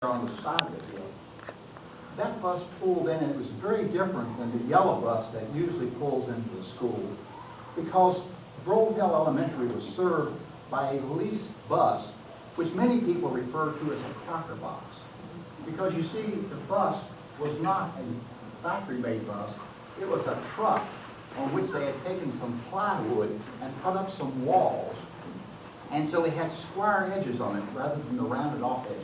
on the side of the hill. That bus pulled in, and it was very different than the yellow bus that usually pulls into the school, because Grove Hill Elementary was served by a leased bus, which many people refer to as a cracker box. Because you see, the bus was not a factory-made bus. It was a truck on which they had taken some plywood and put up some walls. And so it had square edges on it rather than the rounded off edges.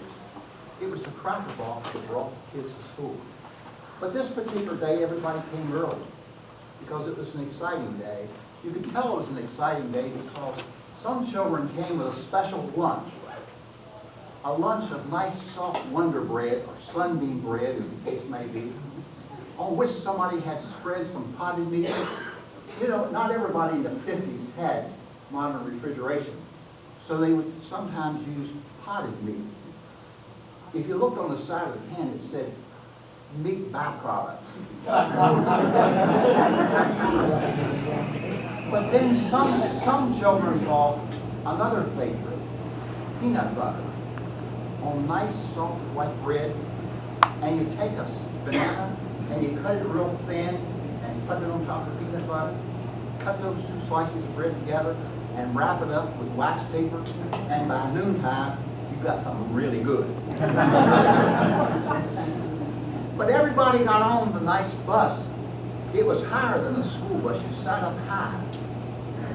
It was the cracker box that brought the kids to school. But this particular day, everybody came early because it was an exciting day. You could tell it was an exciting day because some children came with a special lunch. A lunch of nice soft Wonder Bread or Sunbeam bread, as the case may be, on which somebody had spread some potted meat. You know, not everybody in the 50s had modern refrigeration, so they would sometimes use potted meat. If you looked on the side of the pan, it said meat byproducts. But then some children bought another favorite, peanut butter, on nice soft white bread, and you take a banana and you cut it real thin and put it on top of the peanut butter, cut those two slices of bread together and wrap it up with wax paper, and by noontime you've got something really good. But everybody got on the nice bus. It was higher than a school bus. You sat up high.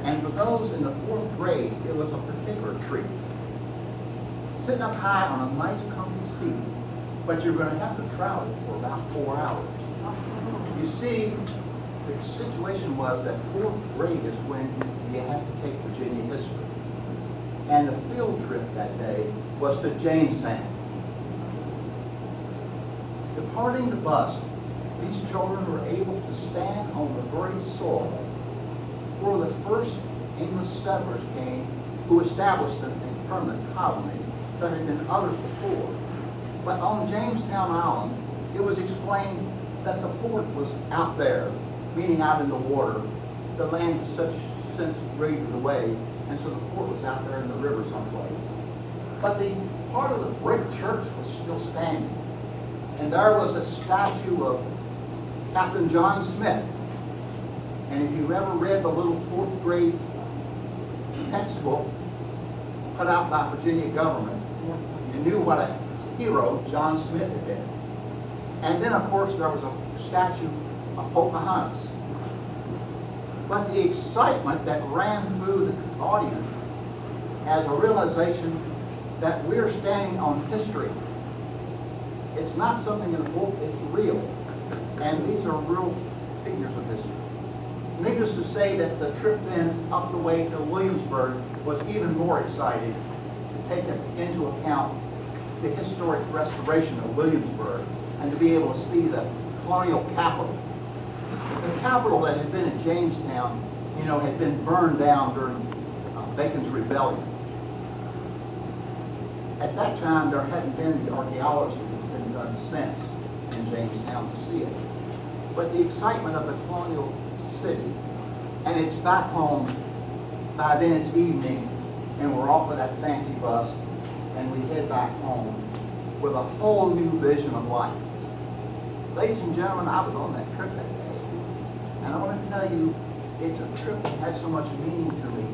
And for those in the 4th grade, it was a particular treat. Sitting up high on a nice comfy seat, but you're going to have to travel for about 4 hours. You see, the situation was that 4th grade is when you have to take Virginia history. And the field trip that day was to Jamestown. Departing the bus, these children were able to stand on the very soil where the first English settlers came, who established a permanent colony. There had been others before. But on Jamestown Island, it was explained that the fort was out there, meaning out in the water. The land was since graded away, and so the fort was out there in the river someplace. But the part of the brick church was still standing. And there was a statue of Captain John Smith. And if you've ever read the little 4th grade textbook put out by Virginia government, you knew what a hero John Smith had been. And then, of course, there was a statue of Pocahontas. But the excitement that ran through the audience as a realization that we're standing on history. It's not something in a book, it's real. And these are real figures of history. Needless to say that the trip then up the way to Williamsburg was even more exciting to take into account the historic restoration of Williamsburg and to be able to see the colonial capital. The capital that had been in Jamestown, you know, had been burned down during Bacon's Rebellion. At that time, there hadn't been the archaeology that's been done since in Jamestown to see it. But the excitement of the colonial city, and it's back home. By then it's evening, and we're off of that fancy bus, and we head back home with a whole new vision of life. Ladies and gentlemen, I was on that trip that day, and I want to tell you, it's a trip that had so much meaning to me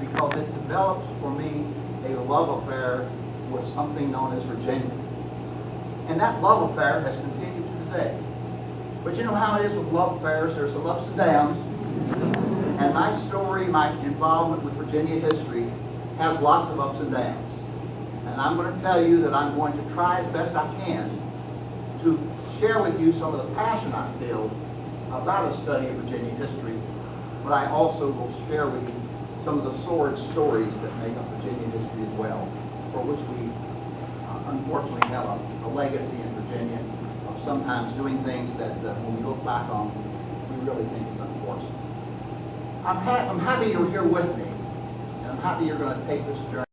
because it developed for me a love affair with something known as Virginia. And that love affair has continued to today. But you know how it is with love affairs, there's some ups and downs. And my story, my involvement with Virginia history, has lots of ups and downs. And I'm going to tell you that I'm going to try as best I can to share with you some of the passion I feel about a study of Virginia history, but I also will share with you some of the sordid stories that make up Virginia history as well, for which we unfortunately have a legacy in Virginia of sometimes doing things that when we look back on, we really think is unfortunate. I'm happy you're here with me, and I'm happy you're going to take this journey.